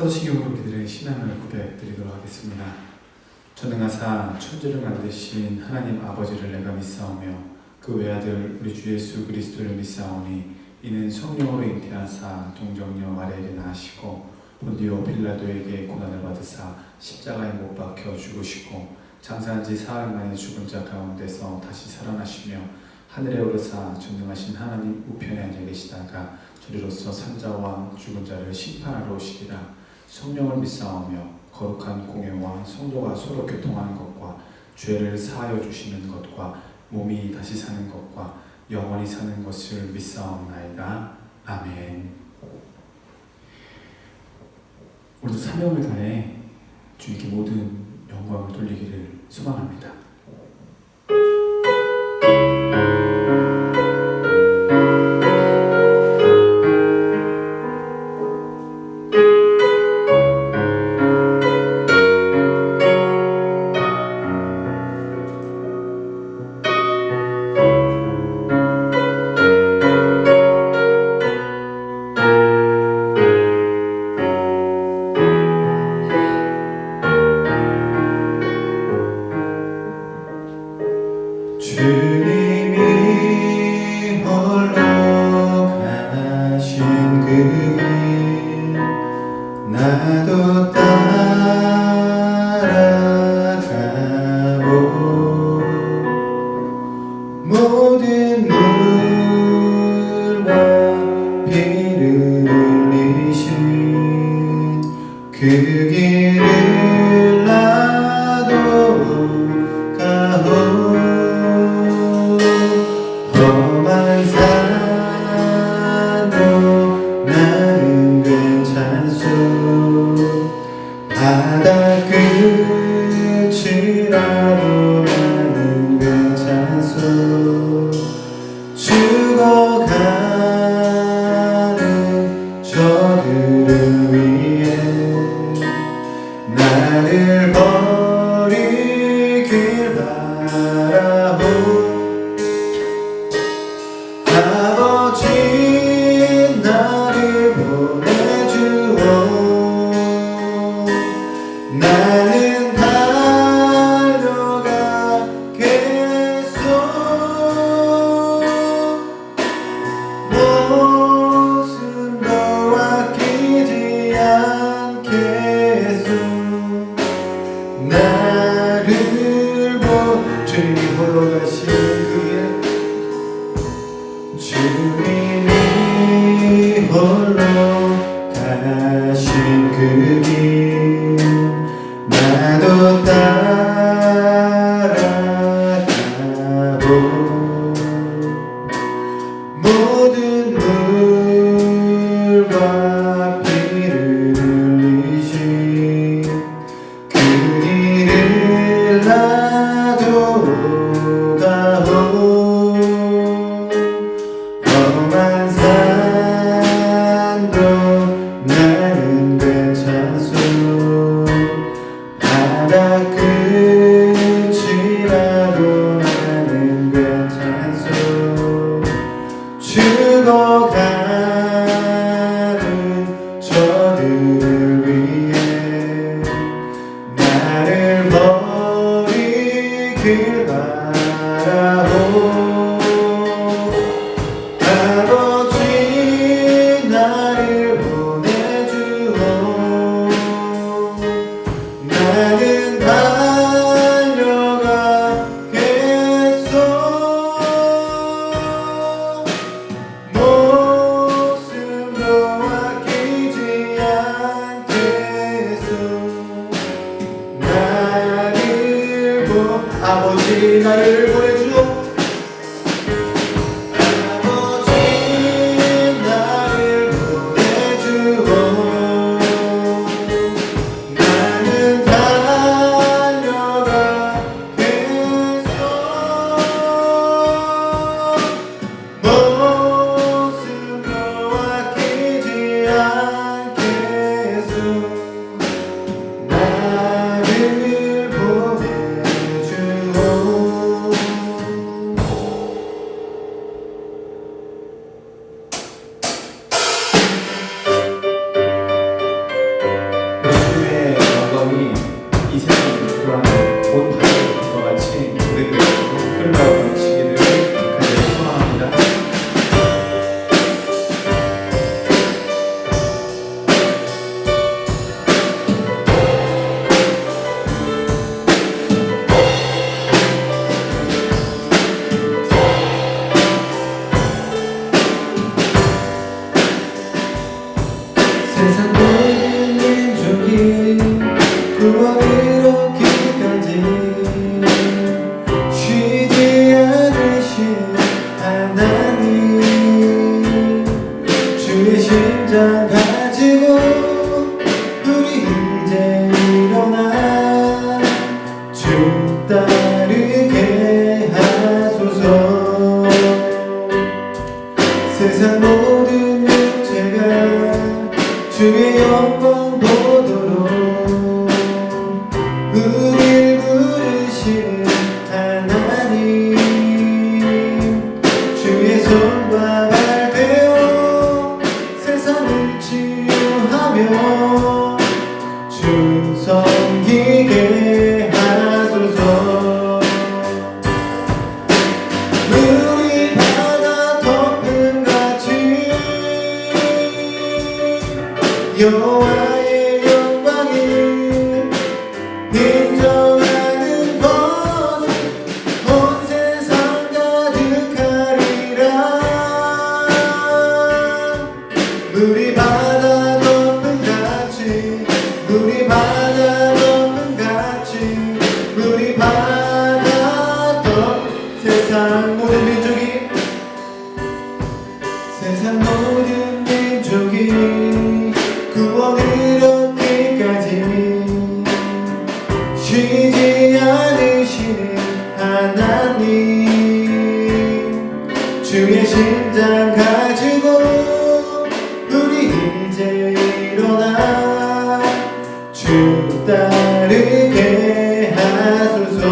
사도신경으로 우리들의 신앙을 고백드리도록 하겠습니다. 전능하사 천지를 만드신 하나님 아버지를 내가 믿사오며 그 외아들 우리 주 예수 그리스도를 믿사오니 이는 성령으로 잉태하사 동정녀 마리아에게 나시고 본디오 빌라도에게 고난을 받으사 십자가에 못 박혀 죽으시고 장사한 지 사흘 만에 죽은 자 가운데서 다시 살아나시며 하늘에 오르사 전능하신 하나님 우편에 앉아 계시다가 저리로서 산자와 죽은 자를 심판하러 오시리라. 성령을 믿사오며 거룩한 공회와 성도가 서로 교통하는 것과 죄를 사하여 주시는 것과 몸이 다시 사는 것과 영원히 사는 것을 믿사옵나이다. 아멘. 우리도 사명을 다해 주님께 모든 영광을 돌리기를 소망합니다. 주님이 홀로 가신 그 길 나도 따라가고 모든 물과 피를 흘리신 그 길을 나도 가오 주님이 홀로 가신 그의 주님이 홀로 가신 그 길 나도 따라가고 모든 물과 피를 흘리신 그 길을 나도 가고 험한 산도 나는 괜찮소 바다 끝이라도 나는 괜찮소 죽어가는 저들을 위해 나를 버리길 바라오 아버지 나를 보내주오 나는 달려가겠소 목숨도 아끼지 않겠소 나를 아버지 나를 보내주오 아버지 나를 보내주오 나는 달려가겠소 목숨도 아끼지 않겠소 나를 보내주오 주님의 영광이 이 세상 또한 온 바다와 같이 우리들에게 흘러가 넘치기를 간절히 소망합니다. 세상 모든 민족이 구원을 얻기까지 쉬지 않으신 하나님 주의 심장 가지고 우리 이제 일어나 주 따르게 하소서 세상 모든 육체가 주의 영광 보도록 우릴 부르신 하나님 주의 손과 발 되어 세상을 치유하며 주 섬기게 하소서 물이 바다 덮은 같이 여호와의 영광이 인정하는 것은 온 세상 가득하리라 물이 바다 덮은 같이 물이 바다 덮은 같이 물이 바다 덮 세상 모든 민족이 세상 모든 민족이 구원을 얻기까지 쉬지 않으시는 하나님 주의 심장 가지고 우리 이제 일어나 주 따르게 하소서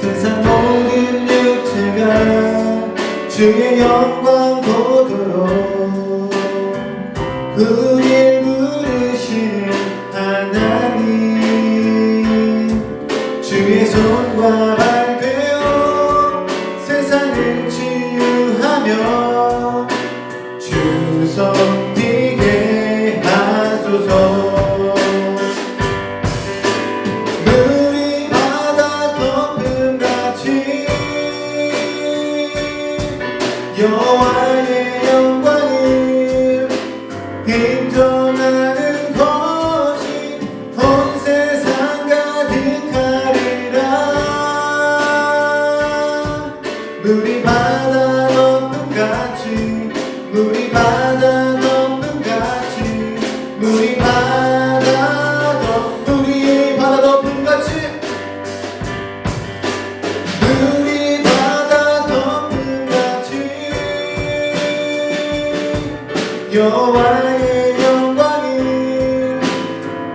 세상 모든 육체가 주의 영광 보도록 우릴 부르시는 하나님 주의 손과 발 되어 세상을 치유하며 주 섬기게 하소서 물이 여호와의 영광이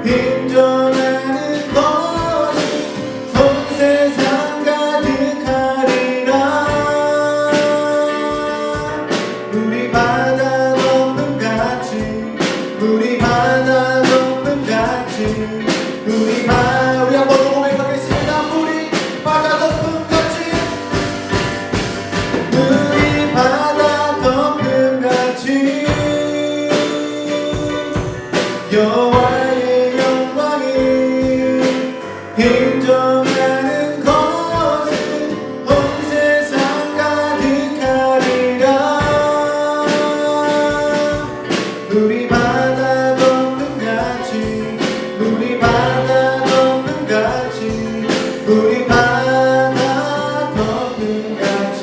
인정하는 것이 온 세상 가득하리라. 우리 바다 덮음 같이 우리 바다 덮음 같이 우리 한번 더 고백하겠습니다. 우리 바다 덮음 같이 우리 바다 덮음 같이 여호와의 영광이 인정하는 것은 온 세상 가득하리라. 우리 바다 덮음 같이 우리 바다 덮음 같이 우리 바다 덮음 같이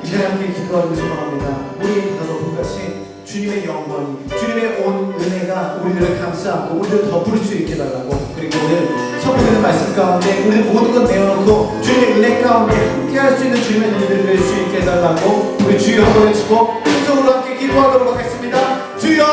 이제 함께 기도하기를 소망합니다. 우리 바다 덮음 같이 주님의 영광이 주님의 온 은혜가 우리들을 감싸고 우리를 덮을 수 있게 달라고. 그리고 오늘 선포되는 말씀 가운데 우리 모든 것 내어놓고 주님의 은혜 가운데 함께 할 수 있는 주님의 은혜를 낼 수 있게 해달라고 우리 주여 한번 외치고 음성으로 함께 기도하도록 하겠습니다. 주여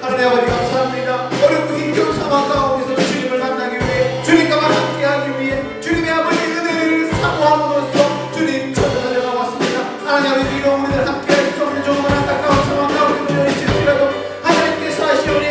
하나님 아버지 감사합니다. 어렵고 힘겨운 상황 가운데서 주님을 만나기 위해 주님과만 함께하기 위해 주님의 아버지 은혜를 사모함으로써 주님 찾아달려 나왔습니다. 하나님 아버지 이런 우리들 함께할 수 없는 조금 안타까운 상황 가운데 놓여 있을지라도 하나님께서 하시오니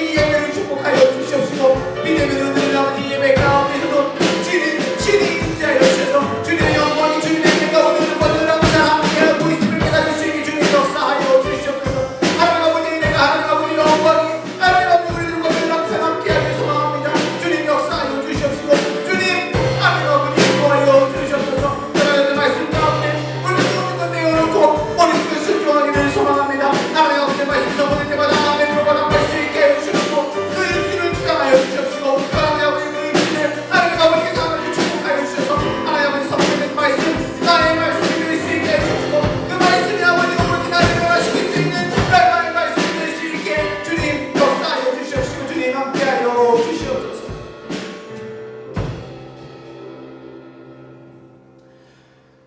이 예배를 축복하여 주시옵시고 믿음의 은혜를 아버지 예배 가운데서도 진히 인자하여 주셔서 주님의 영광이 주님의 은혜가 오늘을 거듭나 함께하고 있음을 깨달을 수 있게 주님 역사하여 주시옵소서. 하나님 아버지 은혜가 하나님 아버지 영광이 하나님 아버지 우리들과 늘 항상 함께하길 소망합니다. 주님 역사하여 주시옵시고 주님 하나님 아버지 인도하여 주시옵소서. 하나님의 말씀 가운데 우리 모든 것 내어놓고 머릿속에 순종하기를 소망합니다. 하나님 아버지 말씀 전보낼 때마다 아멘으로 받아갈 수 있게 해주시고 그 일기를 주장하여 주시옵시고 하나님 아버지 그 일기를 하나님 아버지께서 하나님 축복하여 주셔서 하나님 아버지 선포된 말씀 나의 말씀이 될 수 있게 해주시고 그 말씀이 아버지 오직 나를 변화시킬 수 있는 나의 말씀이 될 수 있게 주님 역사하여 주시옵시고 주님 함께하여 주시옵소서.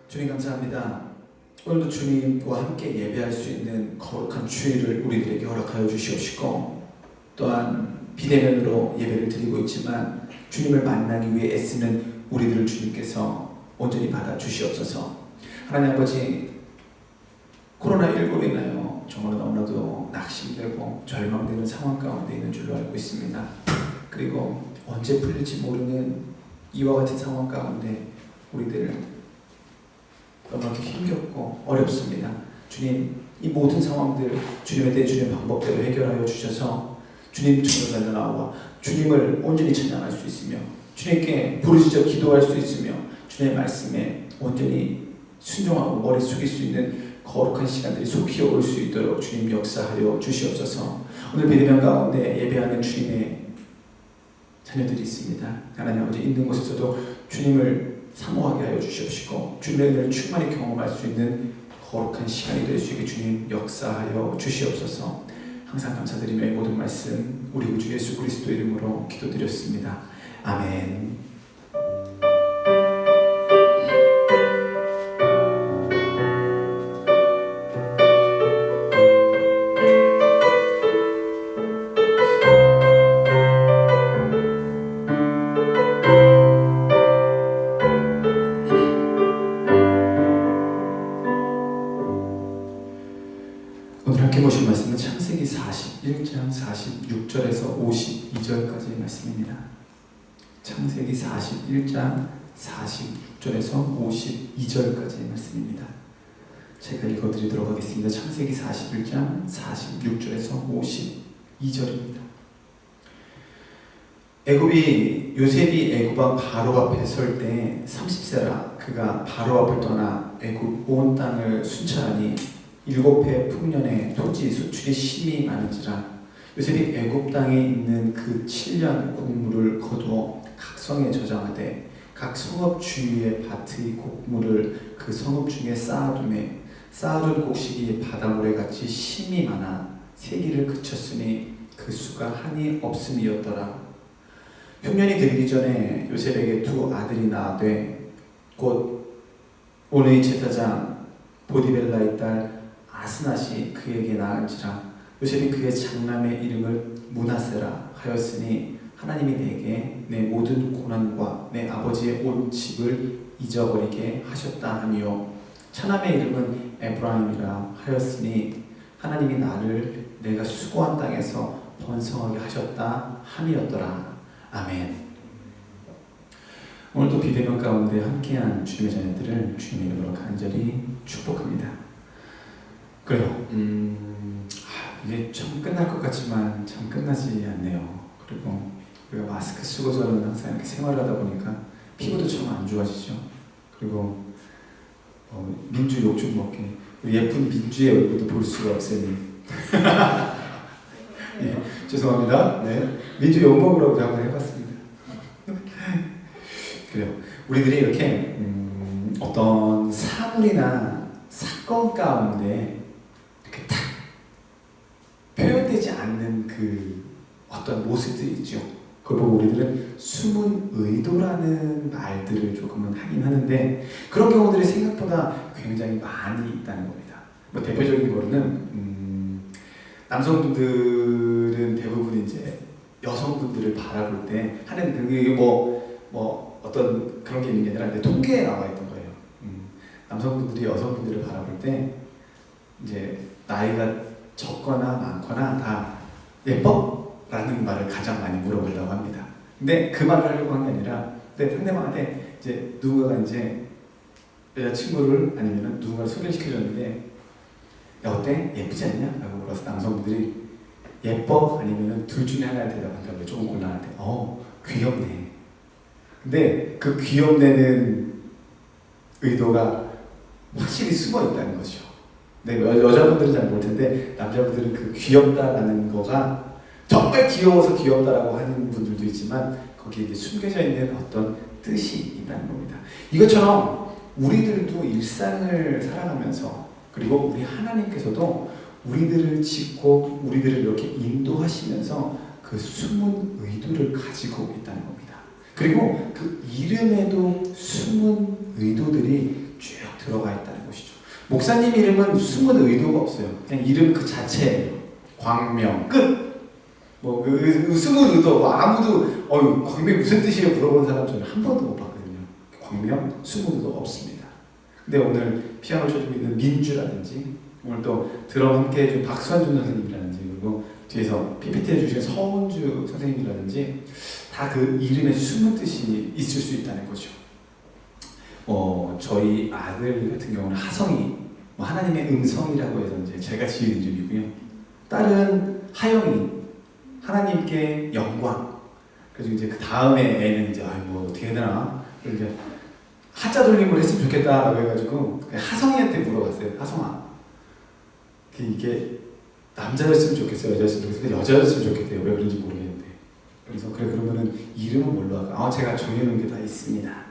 주님 감사합니다. 오늘도 주님과 함께 예배할 수 있는 거룩한 주일을 우리들에게 허락하여 주시옵시고 또한 비대면으로 예배를 드리고 있지만 주님을 만나기 위해 애쓰는 우리들을 주님께서 온전히 받아 주시옵소서. 하나님 아버지 코로나19로 인하여 정말 너무나도 낙심되고 절망되는 상황 가운데 있는 줄로 알고 있습니다. 그리고 언제 풀릴지 모르는 이와 같은 상황 가운데 우리들 너무나도 힘겹고 어렵습니다. 주님 이 모든 상황들 주님의 때 주님의 방법대로 해결하여 주셔서 주님 전에 나와 주님을 온전히 찬양할 수 있으며 주님께 부르짖어 기도할 수 있으며 주님의 말씀에 온전히 순종하고 머리 숙일 수 있는 거룩한 시간들이 속히 올 수 있도록 주님 역사하여 주시옵소서. 오늘 비대면 가운데 예배하는 주님의 자녀들이 있습니다. 하나님 아버지 있는 곳에서도 주님을 사모하게 하여 주시옵시고 주님의 은혜를 충만히 경험할 수 있는 거룩한 시간이 될 수 있게 주님 역사하여 주시옵소서. 항상 감사드리며 모든 말씀 우리 구주 예수 그리스도 이름으로 기도드렸습니다. 아멘. 오늘 함께 보실 말씀은 창세기 41장 46절에서 52절까지의 말씀입니다. 창세기 41장 46절에서 52절까지의 말씀입니다. 제가 읽어드리도록 하겠습니다. 창세기 41장 46절에서 52절입니다. 요셉이 애굽 왕 바로 앞에 설 때 30세라 그가 바로 앞을 떠나 애굽 온 땅을 순찰하니 7해 풍년에 토지 수출이 심히 많은지라 요셉이 애굽 땅에 있는 그 7년 곡물을 거두어 각 성에 저장하되 각 성읍 주위의 밭의 곡물을 그 성읍 중에 쌓아두매 쌓아둔 곡식이 바닷모래 같이 심히 많아 세기를 그쳤으니 그 수가 한이 없음이었더라. 흉년이 들기 전에 요셉에게 두 아들이 나되 곧 온의 제사장 보디벨라의 딸 아스낫이 그에게 낳은지라. 요셉이 그의 장남의 이름을 므낫세라 하였으니 하나님이 내게 내 모든 고난과 내 아버지의 온 집을 잊어버리게 하셨다 하며, 차남의 이름은 에브라임이라 하였으니 하나님이 나를 내가 수고한 땅에서 번성하게 하셨다 함이었더라. 아멘. 오늘도 비대면 가운데 함께한 주님의 자녀들을 주님의 이름으로 간절히 축복합니다. 그래요. 이게 좀 끝날 것 같지만 참 끝나지 않네요. 그리고 우리가 마스크 쓰고서는 항상 이렇게 생활을 하다 보니까 피부도 참 안 좋아지죠. 그리고 민주 욕 좀 먹게 예쁜 민주의 얼굴도 볼 수가 없으니 예, 죄송합니다. 네, 민주 욕 먹으라고 한번 해봤습니다. 그래요. 우리들이 이렇게 어떤 사물이나 사건 가운데 이렇게 딱 표현되지 않는 그 어떤 모습들이 있죠. 그걸 보고 우리들은 숨은 의도라는 말들을 조금은 하긴 하는데, 그런 경우들이 생각보다 굉장히 많이 있다는 겁니다. 뭐 대표적인 거는 남성분들은 대부분 이제 여성분들을 바라볼 때 하는 그게 뭐 어떤 그런 게 있는 게 아니라 통계에 나와 있던 거예요. 남성분들이 여성분들을 바라볼 때 이제 나이가 적거나 많거나 다 예뻐? 라는 말을 가장 많이 물어본다고 합니다. 근데 그 말을 하려고 한 게 아니라 상대방한테 이제 누군가가 이제 여자친구를 아니면 누군가를 소개시켜줬는데 야 어때? 예쁘지 않냐? 라고 물어서 남성분들이 예뻐? 아니면 둘 중에 하나를 대답한다고 조금 곤란한데 귀엽네. 근데 그 귀엽네는 의도가 확실히 숨어 있다는 거죠. 네, 여자분들은 잘 모를 텐데 남자분들은 그 귀엽다라는 거가 정말 귀여워서 귀엽다라고 하는 분들도 있지만 거기에 이제 숨겨져 있는 어떤 뜻이 있다는 겁니다. 이것처럼 우리들도 일상을 살아가면서, 그리고 우리 하나님께서도 우리들을 짓고 우리들을 이렇게 인도하시면서 그 숨은 의도를 가지고 있다는 겁니다. 그리고 그 이름에도 숨은 의도들이 쭉 들어가 있다는 것이죠. 목사님 이름은 숨은 의도가 없어요. 그냥 이름 그 자체예요. 광명 끝. 그 숨은 의도 아무도 광명이 무슨 뜻이에요 물어보는 사람 저는 한 번도 못 봤거든요. 광명 숨은 의도 없습니다. 근데 오늘 피아노 쳐주고 있는 민주라든지, 오늘 또 드럼 함께 해준 박수환준 선생님이라든지, 그리고 뒤에서 PPT 해주신 서은주 선생님이라든지 다 그 이름에 숨은 뜻이 있을 수 있다는 거죠. 저희 아들 같은 경우는 하성이 하나님의 음성이라고 해서 이제 제가 지은 이름이고요. 딸은 하영이, 하나님께 영광. 그래서 이제 그 다음에 애는 이제 어떻게 해야 되나? 그래서 이제 하자 돌림을 했으면 좋겠다라고 해가지고 하성이한테 물어봤어요. 하성아, 이게 남자였으면 좋겠어요, 여자였으면 좋겠어요? 여자였으면 좋겠대요. 왜 그런지 모르겠는데. 그래서 그래 그러면은 이름은 뭘로 할까? 제가 정해놓은 게 다 있습니다.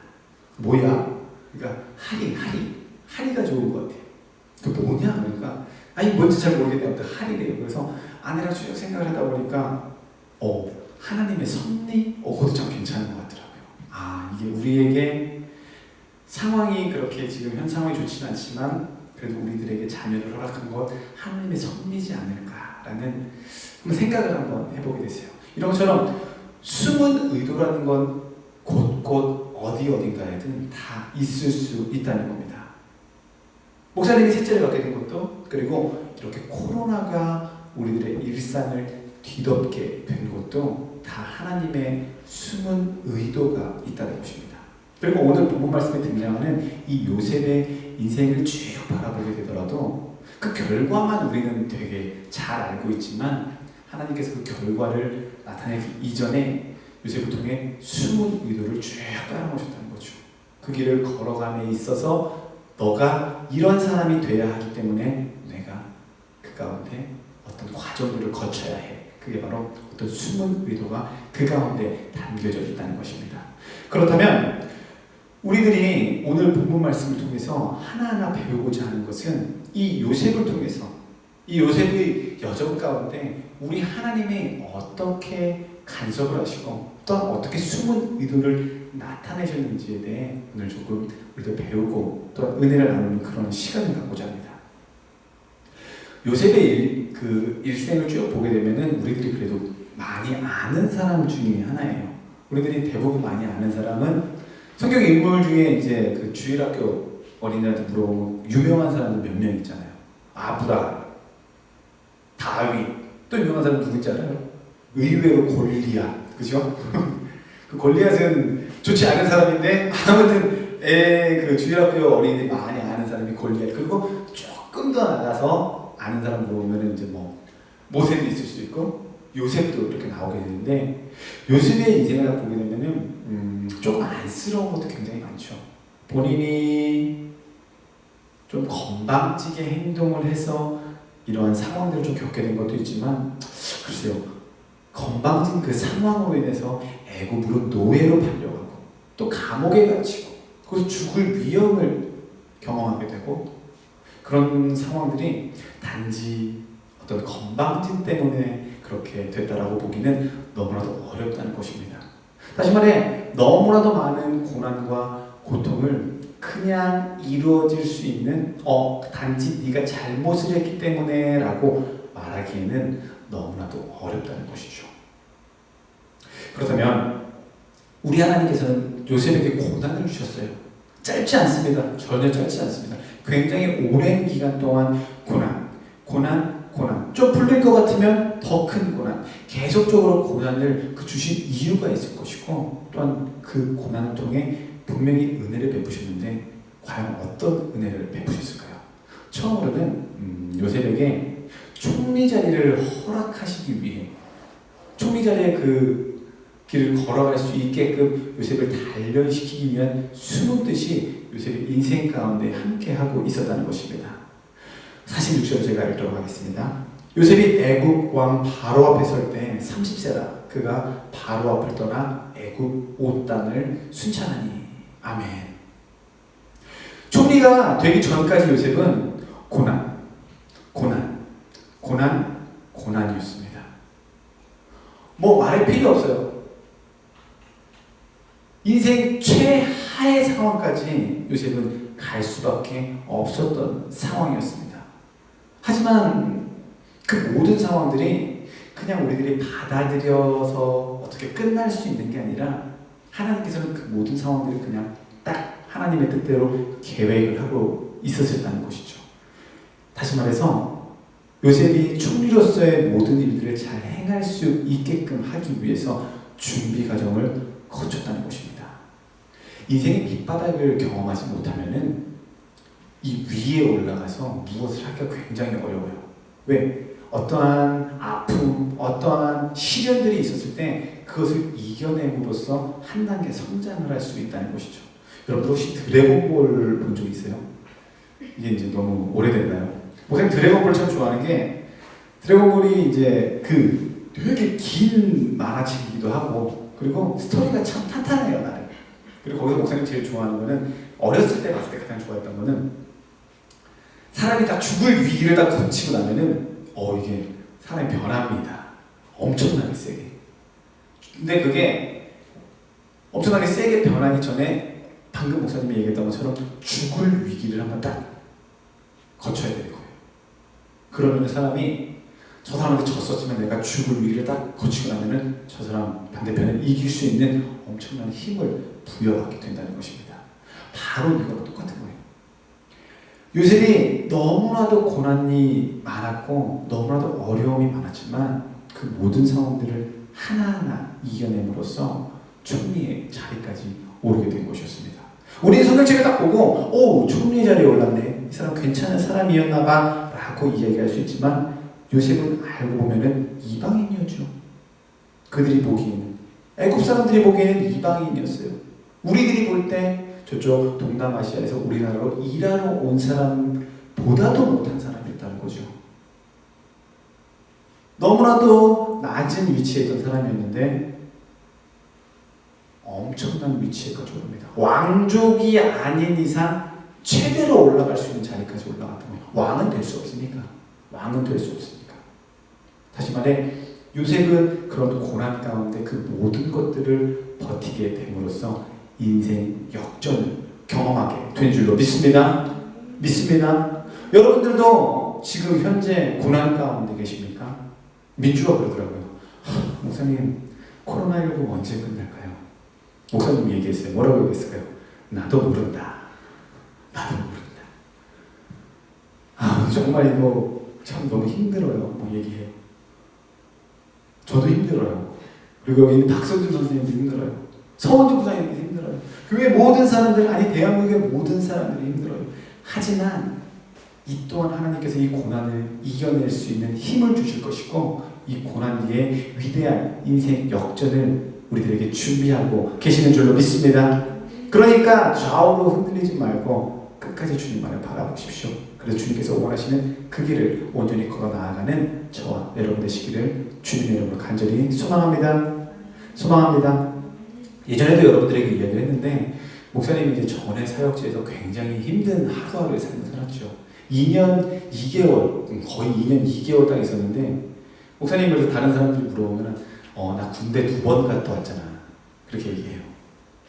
뭐야? 그러니까 하리가 좋은 것 같아요. 그 뭐냐? 그러니까 뭔지 잘 모르겠는데 하리래요. 그래서 아내랑 쭉 생각을 하다 보니까 하나님의 섭리? 그것도 참 괜찮은 것 같더라고요. 이게 우리에게 상황이 그렇게 지금 현 상황이 좋지는 않지만 그래도 우리들에게 자녀를 허락한 것 하나님의 섭리지 않을까라는 생각을 한번 해보게 됐어요. 이런 것처럼 숨은 의도라는 건 곳곳 어딘가에든 다 있을 수 있다는 겁니다. 목사님이 셋째를 갖게 된 것도, 그리고 이렇게 코로나가 우리들의 일상을 뒤덮게 된 것도 다 하나님의 숨은 의도가 있다는 것입니다. 그리고 오늘 본문 말씀에 등장하는 이 요셉의 인생을 쭉 바라보게 되더라도 그 결과만 우리는 되게 잘 알고 있지만 하나님께서 그 결과를 나타내기 이전에 요셉을 통해 숨은 의도를 쭉 깔아놓으셨다는 거죠. 그 길을 걸어감에 있어서 너가 이런 사람이 돼야 하기 때문에 내가 그 가운데 어떤 과정들을 거쳐야 해. 그게 바로 어떤 숨은 의도가 그 가운데 담겨져 있다는 것입니다. 그렇다면 우리들이 오늘 본문 말씀을 통해서 하나하나 배우고자 하는 것은 이 요셉을 통해서, 이 요셉의 여정 가운데 우리 하나님이 어떻게 간섭을 하시고 또한 어떻게 숨은 의도를 나타내셨는지에 대해 오늘 조금 우리도 배우고 또 은혜를 나누는 그런 시간을 갖고자 합니다. 요셉의 그 일생을 쭉 보게 되면은 우리들이 그래도 많이 아는 사람 중에 하나예요. 우리들이 대부분 많이 아는 사람은 성경 인물 중에 이제 그 주일학교 어린이한테 물어보면 유명한 사람들 몇 명 있잖아요. 아브라함, 다윗, 또 유명한 사람 누구 있잖아요. 의외로 골리앗, 그죠? 그 골리앗은 좋지 않은 사람인데 아무튼 그 주일학교 어린이들이 많이 아는 사람이 골리앗. 그리고 조금 더 나가서 아는 사람 물어보면 이제 뭐 모세도 있을 수 있고 요셉도 이렇게 나오게 되는데 요셉의 인생을 보게 되면은 조금 안쓰러운 것도 굉장히 많죠. 본인이 좀 건방지게 행동을 해서 이러한 상황들을 좀 겪게 된 것도 있지만 글쎄요, 건방진 그 상황으로 인해서 애굽으로 노예로 팔려가고 또 감옥에 갇히고 거기서 죽을 위험을 경험하게 되고 그런 상황들이 단지 어떤 건방짐 때문에 그렇게 됐다라고 보기는 너무나도 어렵다는 것입니다. 다시 말해 너무나도 많은 고난과 고통을 그냥 이루어질 수 있는 단지 네가 잘못을 했기 때문에 라고 말하기에는 너무나도 어렵다는 것이죠. 그렇다면 우리 하나님께서는 요셉에게 고난을 주셨어요. 짧지 않습니다. 전혀 짧지 않습니다. 굉장히 오랜 기간 동안 고난, 좀 풀릴 것 같으면 더 큰 고난, 계속적으로 고난을 주신 이유가 있을 것이고 또한 그 고난을 통해 분명히 은혜를 베푸셨는데 과연 어떤 은혜를 베푸셨을까요? 처음으로는 요셉에게 총리 자리를 허락하시기 위해 총리 자리에 그 길을 걸어갈 수 있게끔 요셉을 단련시키기 위한 숨은 뜻이 요셉의 인생 가운데 함께하고 있었다는 것입니다. 46절 제가 읽도록 하겠습니다. 요셉이 애굽 왕 바로 앞에 설 때 30세라 그가 바로 앞을 떠나 애굽 온 땅을 순찰하니. 아멘. 총리가 되기 전까지 요셉은 고난이었습니다. 뭐 말할 필요 없어요. 인생 최하의 상황까지 요셉은 갈 수밖에 없었던 상황이었습니다. 하지만 그 모든 상황들이 그냥 우리들이 받아들여서 어떻게 끝날 수 있는 게 아니라 하나님께서는 그 모든 상황들을 그냥 딱 하나님의 뜻대로 계획을 하고 있었다는 것이죠. 다시 말해서 요셉이 총리로서의 모든 일들을 잘 행할 수 있게끔 하기 위해서 준비 과정을 거쳤다는 것입니다. 인생의 밑바닥을 경험하지 못하면은 이 위에 올라가서 무엇을 하기가 굉장히 어려워요. 왜? 어떠한 아픔, 어떠한 시련들이 있었을 때 그것을 이겨냄으로써 한 단계 성장을 할 수 있다는 것이죠. 여러분 혹시 드래곤볼 본 적 있어요? 이게 이제 너무 오래됐나요? 목사님 드래곤볼 참 좋아하는 게 드래곤볼이 이제 그 되게 긴 만화책이기도 하고 그리고 스토리가 참 탄탄해요, 나를. 그리고 거기서 목사님 제일 좋아하는 거는 어렸을 때 봤을 때 가장 좋아했던 거는 사람이 다 죽을 위기를 다 거치고 나면은 이게 사람이 변합니다. 엄청나게 세게. 근데 그게 엄청나게 세게 변하기 전에 방금 목사님이 얘기했던 것처럼 죽을 위기를 한번 딱 거쳐야 될 거예요. 그러면 사람이 저 사람한테 졌었지만 내가 죽을 위기를 딱 거치고 나면은 저 사람 반대편을 이길 수 있는 엄청난 힘을 부여하게 된다는 것입니다. 바로 이거랑 똑같은 거예요. 요셉이 너무나도 고난이 많았고 너무나도 어려움이 많았지만 그 모든 상황들을 하나하나 이겨냄으로써 총리의 자리까지 오르게 된 것이었습니다. 우리는 성경책을 딱 보고 총리 자리에 올랐네, 이 사람 괜찮은 사람이었나 봐 라고 이야기할 수 있지만 요셉은 알고 보면은 이방인이었죠. 그들이 보기에는, 애굽 사람들이 보기에는 이방인이었어요. 우리들이 볼 때 저쪽 동남아시아에서 우리나라로 일하러 온 사람보다도 못한 사람이었다는 거죠. 너무나도 낮은 위치에 있던 사람이었는데 엄청난 위치에까지 오릅니다. 왕족이 아닌 이상 최대로 올라갈 수 있는 자리까지 올라갔던 거예요. 왕은 될 수 없으니까. 다시 말해 요셉은 그런 고난 가운데 그 모든 것들을 버티게 됨으로써 인생 역전을 경험하게 된 줄로 믿습니다. 믿습니다. 여러분들도 지금 현재 고난 가운데 계십니까? 민주가 그러더라고요. 목사님, 코로나19 언제 끝날까요? 목사님이 얘기했어요. 뭐라고 얘기했을까요? 나도 모른다. 나도 모른다. 정말 이거 참 너무 힘들어요. 뭐 얘기해요. 저도 힘들어요. 그리고 여기 있는 박성준 선생님도 힘들어요. 서원주 부장님도 힘들어요. 교회 모든 사람들, 아니 대한민국의 모든 사람들이 힘들어요. 하지만 이 또한 하나님께서 이 고난을 이겨낼 수 있는 힘을 주실 것이고 이 고난 뒤에 위대한 인생 역전을 우리들에게 준비하고 계시는 줄로 믿습니다. 그러니까 좌우로 흔들리지 말고 끝까지 주님만을 바라보십시오. 그래서 주님께서 원하시는 그 길을 온전히 걸어 나아가는 저와 여러분 되시기를 주님의 이름으로 간절히 소망합니다. 소망합니다. 예전에도 여러분들에게 이야기를 했는데 목사님이 이제 전에 사역지에서 굉장히 힘든 하루하루의 삶을 살았죠. 2년 2개월, 거의 2년 2개월 딱 있었는데 목사님 그래서 다른 사람들이 물어보면 나 군대 2번 갔다 왔잖아. 그렇게 얘기해요.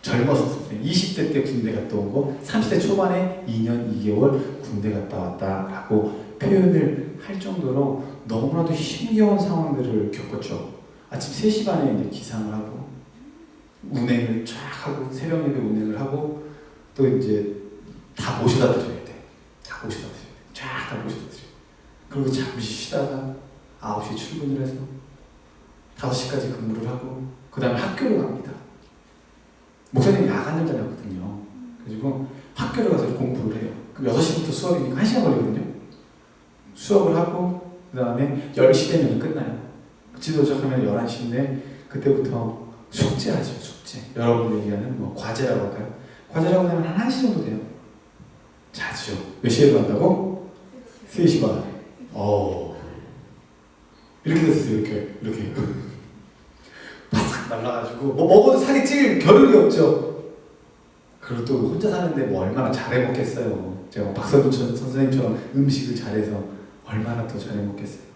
젊었을 때 20대 때 군대 갔다 오고 30대 초반에 2년 2개월 군대 갔다 왔다라고 표현을 할 정도로 너무나도 힘겨운 상황들을 겪었죠. 아침 3시 반에 이제 기상을 하고 운행을 쫙 하고 새벽 예배 운행을 하고 또 이제 다 모셔다 드려야 돼. 다 모셔다 드려야 돼. 쫙 다 모셔다 드려요. 그리고 잠시 쉬다가 9시에 출근을 해서 5시까지 근무를 하고 그 다음에 학교로 갑니다. 목사님이 야간을 다녔거든요. 그래가지고 학교를 가서 공부를 해요. 그럼 6시부터 수업이니까 1시간 걸리거든요. 수업을 하고 그 다음에 10시 되면 끝나요. 집에 도착하면 11시인데 그때부터 숙제하죠. 숙제. 여러분이 얘기하는 뭐 과제라고 할까요? 과제라고 하면 한 1시 정도 돼요. 자죠. 몇 시에 일어난다고? 3시 반. 이렇게 됐어요. 이렇게. 바싹 날라가지고 뭐 먹어도 살이 찔 겨를이 없죠. 그리고 또 혼자 사는데 뭐 얼마나 잘해 먹겠어요. 제가 박선준 선생님처럼 음식을 잘해서 얼마나 더 잘해 먹겠어요.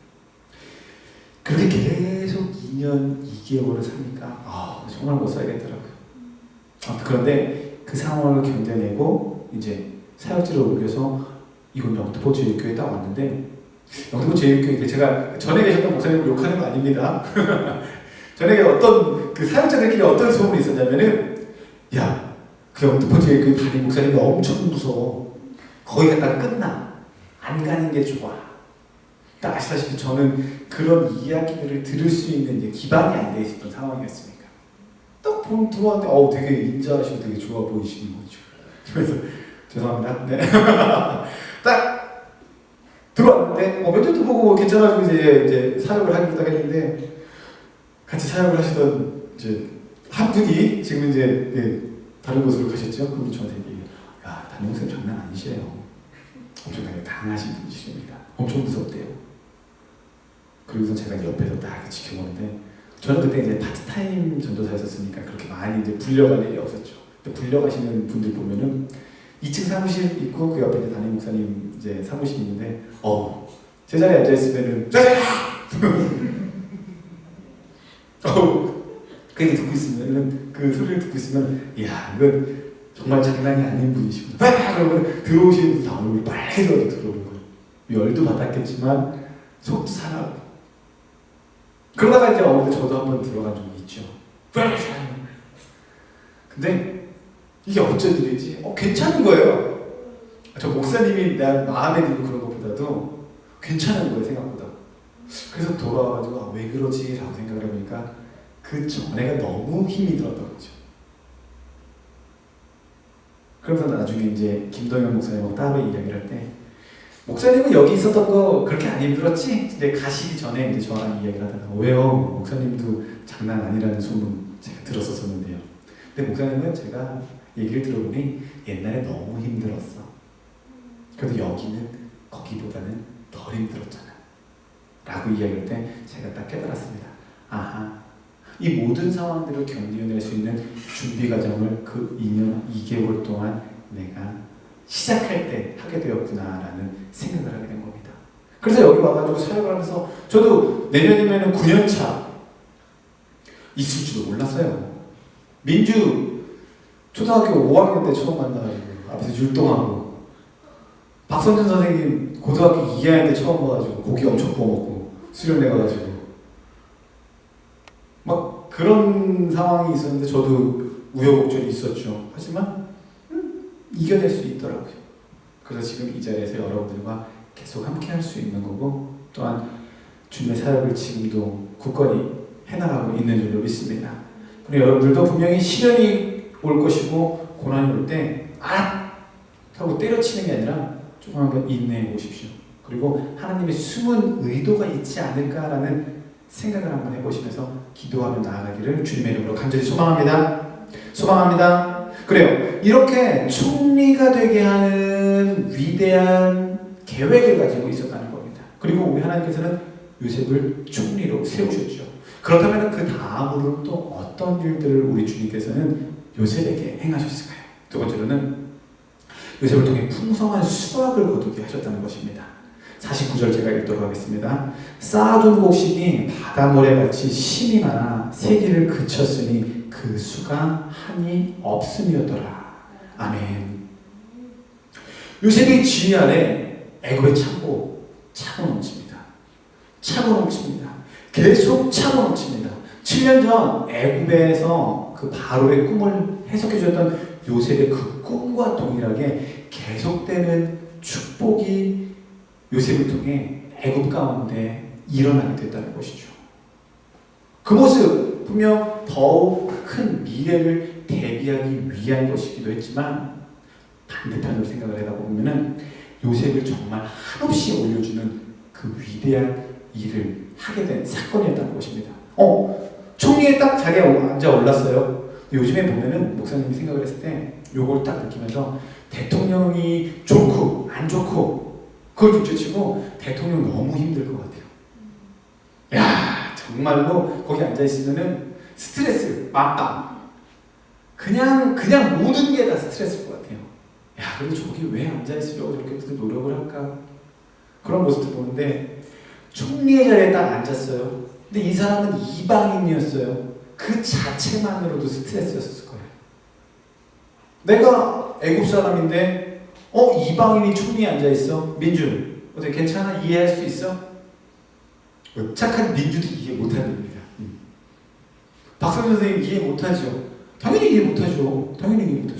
그렇게 계속 2년 2개월을 사니까 정말 못 살겠더라고요. 그런데 그 상황을 견뎌내고 이제 사역지로 옮겨서 이건 영등포 제일교회에 딱 왔는데 영등포 제일교회 제가 전에 계셨던 목사님을 욕하는 거 아닙니다. 전에 어떤 그 사역자들끼리 어떤 소문이 있었냐면은 그 영등포 제일교회 담임 목사님이 엄청 무서워. 거기 갔다가 끝나. 안 가는 게 좋아. 딱 아시다시피 저는 그런 이야기들을 들을 수 있는 이제 기반이 안 돼 있었던 상황이었으니까. 딱 들어왔는데 되게 인자하시고 되게 좋아 보이시는 거죠. 그래서 죄송합니다. 네. 딱 들어왔는데 면접도 보고 괜찮아지고 이제 사역을 하기로 했는데 같이 사역을 하시던 이제 한 분이 지금 이제 다른 곳으로 가셨죠. 그분이 저한테 얘기해요. 담임 목사님 장난 아니시래요. 엄청나게 강하신 분이십니다. 엄청 무섭대요. 그리고서 제가 옆에서 딱 지켜보는데 저는 그때 이제 파트타임 전도사였었으니까 그렇게 많이 이제 불려갈 일이 없었죠. 근데 불려가시는 분들 보면은 2층 사무실 있고 그 옆에 이제 담임 목사님 이제 사무실이 있는데 제 자리에 앉아 있으면은 그 얘기 듣고 있으면은 그 소리를 듣고 있으면 이건 정말 장난이 아닌 분이시구나. 그러면 들어오시는 분 다 얼굴이 빨개져서 들어오는 거예요. 열도 받았겠지만 속도 상하고. 그러다가 이제 어느 저도 한번 들어간 적이 있죠. 근데 이게 어쩐 일이지? 괜찮은 거예요. 저 목사님이 내 마음에 들고 그런 것보다도 괜찮은 거예요, 생각보다. 그래서 돌아와가지고 왜 그러지? 라고 생각을 해보니까 그 전에가 너무 힘이 들었던 거죠. 그러면서 나중에 이제 김동현 목사님하고 따로 이야기를 할 때 목사님은 여기 있었던 거 그렇게 안 힘들었지? 근데 가시기 전에 이제 저랑 이야기를 하다가 왜요? 목사님도 장난 아니라는 소문 제가 들었었는데요. 근데 목사님은 제가 얘기를 들어보니 옛날에 너무 힘들었어. 그래도 여기는 거기보다는 덜 힘들었잖아. 라고 이야기할 때 제가 딱 깨달았습니다. 이 모든 상황들을 견뎌낼 수 있는 준비 과정을 그 2년 2개월 동안 내가 시작할 때 하게 되었구나라는 생각을 하게 된 겁니다. 그래서 여기 와가지고 사역을 하면서 저도 내년이면 9년차 있을 줄도 몰랐어요. 민주 초등학교 5학년 때 처음 만나가지고 앞에서 율동하고, 박선준 선생님 고등학교 2학년 때 처음 봐가지고 고기 엄청 구워 먹고 수련회 가가지고 막 그런 상황이 있었는데 저도 우여곡절이 있었죠. 하지만 이겨낼 수 있더라고요. 그래서 지금 이 자리에서 여러분들과 계속 함께 할 수 있는 거고, 또한 주님의 사역을 지금도 굳건히 해나가고 있는 줄로 믿습니다. 그리고 여러분들도 분명히 시련이 올 것이고 고난이 올 때 하고 때려치는 게 아니라 조금 한번 인내해 보십시오. 그리고 하나님의 숨은 의도가 있지 않을까라는 생각을 한번 해보시면서 기도하며 나아가기를 주님의 이름으로 간절히 소망합니다. 소망합니다. 그래요. 이렇게 총리가 되게 하는 위대한 계획을 가지고 있었다는 겁니다. 그리고 우리 하나님께서는 요셉을 총리로 세우셨죠. 그렇다면 그 다음으로는 또 어떤 일들을 우리 주님께서는 요셉에게 행하셨을까요? 두 번째로는 요셉을 통해 풍성한 수확을 거두게 하셨다는 것입니다. 49절 제가 읽도록 하겠습니다. 쌓아둔 곡식이 바다모래같이 심이 많아 세기를 그쳤으니 그 수가 한이 없음이었더라. 아멘. 요셉의 지휘 아래 애굽의 차고 넘칩니다. 차고 넘칩니다. 계속 차고 넘칩니다. 7년 전 애굽에서 그 바로의 꿈을 해석해 주셨던 요셉의 그 꿈과 동일하게 계속되는 축복이 요셉을 통해 애굽 가운데 일어나게 됐다는 것이죠. 그 모습 분명 더욱 큰 미래를 대비하기 위한 것이기도 했지만, 반대편으로 생각을 하다 보면은 요셉을 정말 한없이 올려주는 그 위대한 일을 하게 된 사건이었다는 것입니다. 총리에 딱 자기가 앉아 올랐어요. 요즘에 보면은 목사님이 생각을 했을 때 요걸 딱 느끼면서 대통령이 좋고 안 좋고 그걸 둘째치고 대통령 너무 힘들 것 같아요. 야, 정말로 거기 앉아 있으면은 스트레스 빵빵. 그냥 모든 게 다 스트레스일 것 같아요. 야, 그래도 저기 왜 앉아 있으려고 저렇게 노력을 할까? 그런 모습도 보는데 총리의 자리에 딱 앉았어요. 근데 이 사람은 이방인이었어요. 그 자체만으로도 스트레스였을 거예요. 내가 애굽 사람인데 이방인이 총리에 앉아있어? 민주 어떻게 괜찮아? 이해할 수 있어? 착한 민주도 이해 못합니다. 박선생 선생님 이해 못하죠? 당연히 이해 못하죠.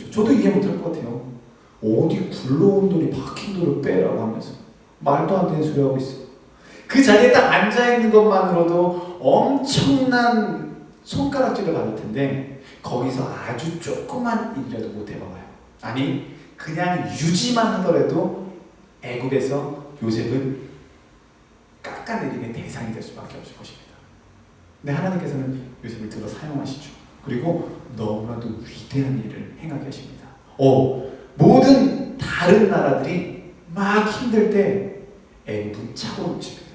저도 이해 못할 것 같아요. 어디 굴러온 돈이 박힌 돈을 빼라고 하면서 말도 안 되는 소리 하고 있어. 그 자리에 딱 앉아있는 것만으로도 엄청난 손가락질을 받을 텐데 거기서 아주 조그만 일이라도 못 해봐봐요. 아니 그냥 유지만 하더라도 애굽에서 요셉은 깎아내림의 대상이 될 수밖에 없을 것입니다. 근데 하나님께서는 요셉을 들어 사용하시죠. 그리고 너무나도 위대한 일을 행하게 하십니다. 모든 다른 나라들이 막 힘들 때 애굽은 차고 넘칩니다.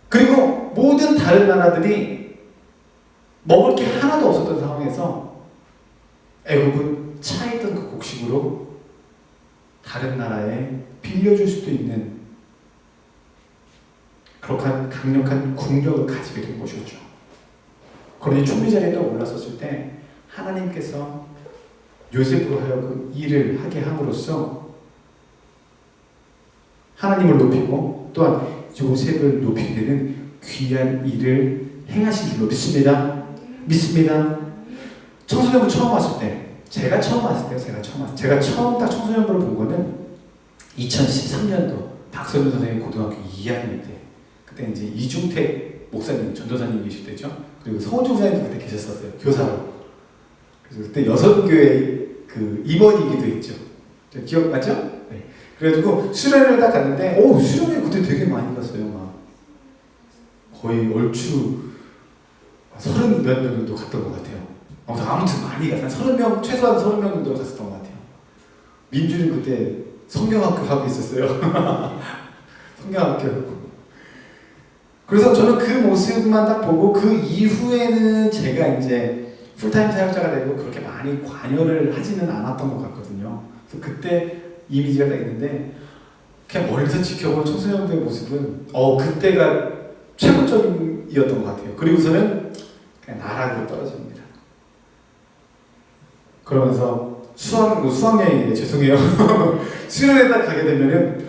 그리고 모든 다른 나라들이 먹을 게 하나도 없었던 상황에서 애굽은 차있던 그 곡식으로 다른 나라에 빌려줄 수도 있는 그렇게 강력한 국력을 가지게 된 것이었죠. 그러니 총리 자리에 또 올라섰을 때 하나님께서 요셉으로 하여금 일을 하게 함으로써 하나님을 높이고 또한 요셉을 높이게 되는 귀한 일을 행하신 줄로 믿습니다. 청소년부 처음 왔을 때, 제가 처음 딱 청소년부를 본 거는 2013년도 박선준 선생님 고등학교 2학년 때, 그때 이제 이중택 목사님, 전도사님 계실 때죠. 그리고 서원중 목사님도 그때 계셨었어요. 교사로. 그래서 그때 여선교회 그 임원이기도 했죠. 기억 맞죠? 네. 그래가지고 수련회를 딱 갔는데, 수련회 그때 되게 많이 갔어요. 막 거의 얼추 30몇 명 정도 갔던 것 같아요. 아무튼 많이 갔어요. 30명, 최소한 30명 정도 갔었던 것 같아요. 민주는 그때 성경학교 하고 있었어요. 성경학교. 그래서 저는 그 모습만 딱 보고 그 이후에는 제가 이제 풀타임 사역자가 되고 그렇게 많이 관여를 하지는 않았던 것 같거든요. 그래서 그때 이미지가 딱 있는데 그냥 멀리서 지켜본 청소년들의 모습은 그때가 최고점이었던 이었던 것 같아요. 그리고서는 그냥 나락으로 떨어집니다. 그러면서 수학여행이에요. 죄송해요. 수련회 딱 가게 되면은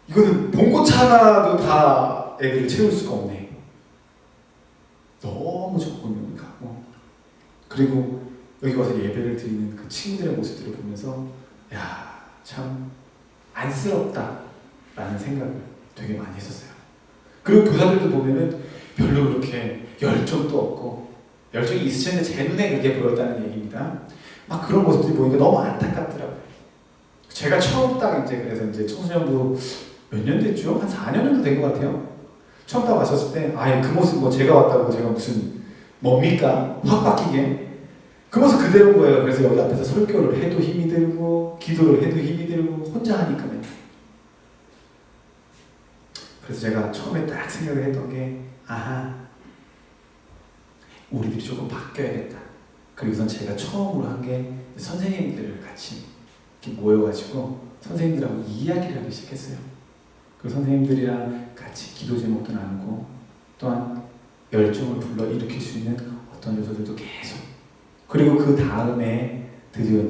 이거는 봉고차 하나도 다 애들을 채울 수가 없네. 너무 적군이니까. 그리고 여기 와서 예배를 드리는 그 친구들의 모습들을 보면서 참 안쓰럽다라는 생각을 되게 많이 했었어요. 그리고 교사들도 보면은 별로 그렇게 열정도 없고, 열정이 있으셨는데 제 눈에 그게 보였다는 얘기입니다. 막 그런 모습들이 보니까 너무 안타깝더라고요. 제가 처음 딱 그래서 청소년부 몇 년 됐죠? 한 4년 정도 된 것 같아요. 처음 딱 왔었을 때 그 모습 제가 왔다고 제가 무슨 뭡니까? 확 바뀌게 그 모습 그대로인 거예요. 그래서 여기 앞에서 설교를 해도 힘이 들고 기도를 해도 힘이 들고 혼자 하니까요. 그래서 제가 처음에 딱 생각을 했던 게 우리들이 조금 바뀌어야겠다. 그리고선 제가 처음으로 한 게 선생님들을 같이 이렇게 모여가지고 선생님들하고 이야기를 하기 시작했어요. 그 선생님들이랑 같이 기도 제목도 나누고, 또한 열정을 불러일으킬 수 있는 어떤 요소들도 계속, 그리고 그 다음에 드디어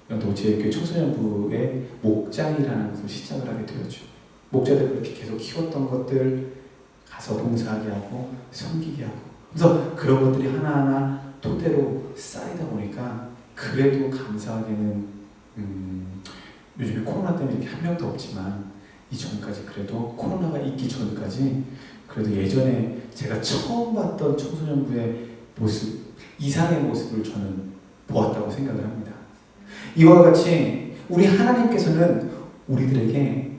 노지교회 청소년부의 목장이라는 것을 시작을 하게 되었죠. 목자들 그렇게 계속 키웠던 것들 가서 봉사하게 하고 섬기게 하고, 그래서 그런 것들이 하나하나 토대로 쌓이다 보니까 그래도 감사하게는 요즘에 코로나 때문에 이렇게 한 명도 없지만 이전까지 그래도 코로나가 있기 전까지 그래도 예전에 제가 처음 봤던 청소년부의 모습 이상의 모습을 저는 보았다고 생각을 합니다. 이와 같이 우리 하나님께서는 우리들에게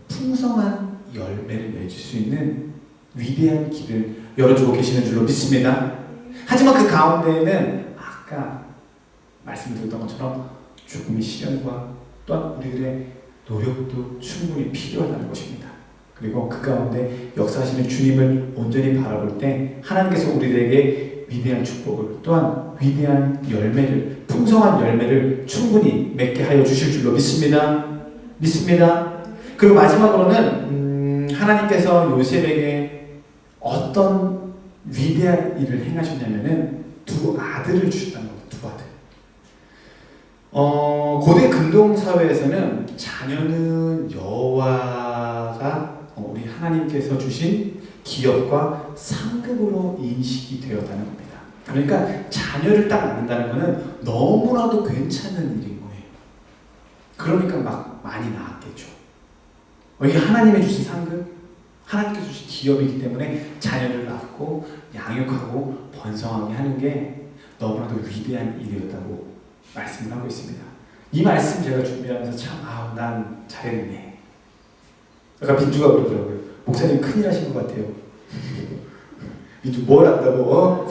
풍성한 열매를 맺을 수 있는 위대한 길을 열어주고 계시는 줄로 믿습니다. 하지만 그 가운데에는 아까 말씀드렸던 것처럼 조금의 시련과 또한 우리들의 노력도 충분히 필요하다는 것입니다. 그리고 그 가운데 역사하시는 주님을 온전히 바라볼 때 하나님께서 우리들에게 위대한 축복을, 또한 위대한 열매를, 풍성한 열매를 충분히 맺게 하여 주실 줄로 믿습니다. 그리고 마지막으로는 하나님께서 요셉에게 어떤 위대한 일을 행하셨냐면은 두 아들을 주셨다는 겁니다. 두 아들. 고대 근동 사회에서는 자녀는 여호와가 우리 하나님께서 주신 기업과 상급으로 인식이 되었다는 겁니다. 그러니까 자녀를 딱 낳는다는 것은 너무나도 괜찮은 일인 거예요. 그러니까 막 많이 낳았겠죠. 이게 하나님이 주신 상급, 하나님께서 주신 기업이기 때문에 자녀를 낳고 양육하고 번성하게 하는 게 너무나도 위대한 일이었다고 말씀을 하고 있습니다. 이 말씀 제가 준비하면서 참 난 잘했네. 아까 민주가 그러더라고요. 목사님 큰일 하신 것 같아요. 민주 뭘 안다고?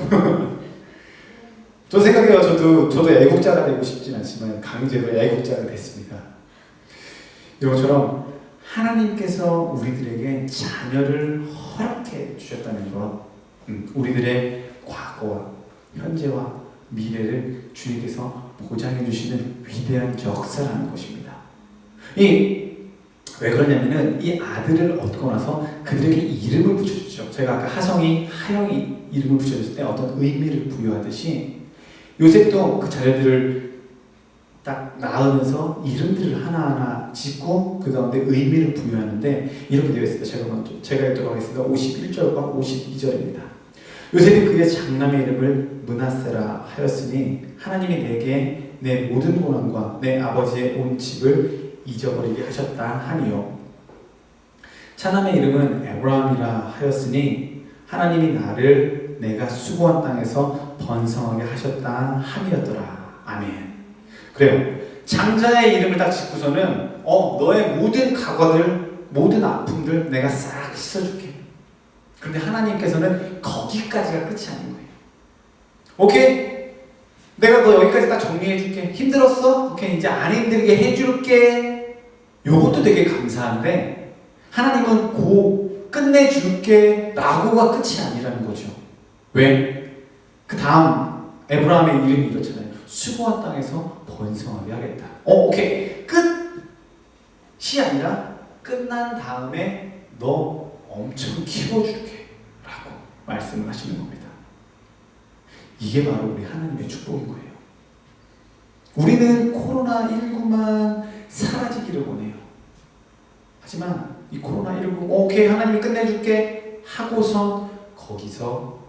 저 생각해요. 저도 애국자가 되고 싶진 않지만 강제로 애국자가 됐습니다. 이런 것처럼 하나님께서 우리들에게 자녀를 허락해 주셨다는 것, 우리들의 과거와 현재와 미래를 주님께서 보장해 주시는 위대한 역사라는 것입니다. 왜 그러냐면은 이 아들을 얻고 나서 그들에게 이름을 붙여주죠. 제가 아까 하성이, 하영이 이름을 붙여줬을 때 어떤 의미를 부여하듯이 요셉도 그 자녀들을 딱 낳으면서 이름들을 하나하나 짓고 그 가운데 의미를 부여하는데 이렇게 되어 있습니다. 제가 읽도록 하겠습니다. 51절과 52절입니다. 요셉이 그의 장남의 이름을 므낫세라 하였으니 하나님이 내게 내 모든 고난과 내 아버지의 온 집을 잊어버리게 하셨다 하니요. 차남의 이름은 에브라함이라 하였으니 하나님이 나를 내가 수고한 땅에서 번성하게 하셨다 함이었더라. 아멘. 그래요. 장자의 이름을 딱 짓고서는 너의 모든 과거들, 모든 아픔들 내가 싹 씻어줄게. 그런데 하나님께서는 거기까지가 끝이 아닌 거예요. 오케이? 내가 너 여기까지 딱 정리해줄게. 힘들었어? 오케이, 이제 안 힘들게 해줄게. 요것도 되게 감사한데 하나님은 끝내줄게 라고가 끝이 아니라는 거죠. 왜? 그 다음 에브라함의 이름이 이렇잖아요. 수고한 땅에서 번성하게 하겠다. 오케이. 끝이 아니라 끝난 다음에 너 엄청 키워줄게 라고 말씀을 하시는 겁니다. 이게 바로 우리 하나님의 축복인 거예요. 우리는 코로나19만 사라지기를 원해요. 하지만 이 코로나19 오케이 하나님이 끝내줄게 하고서 거기서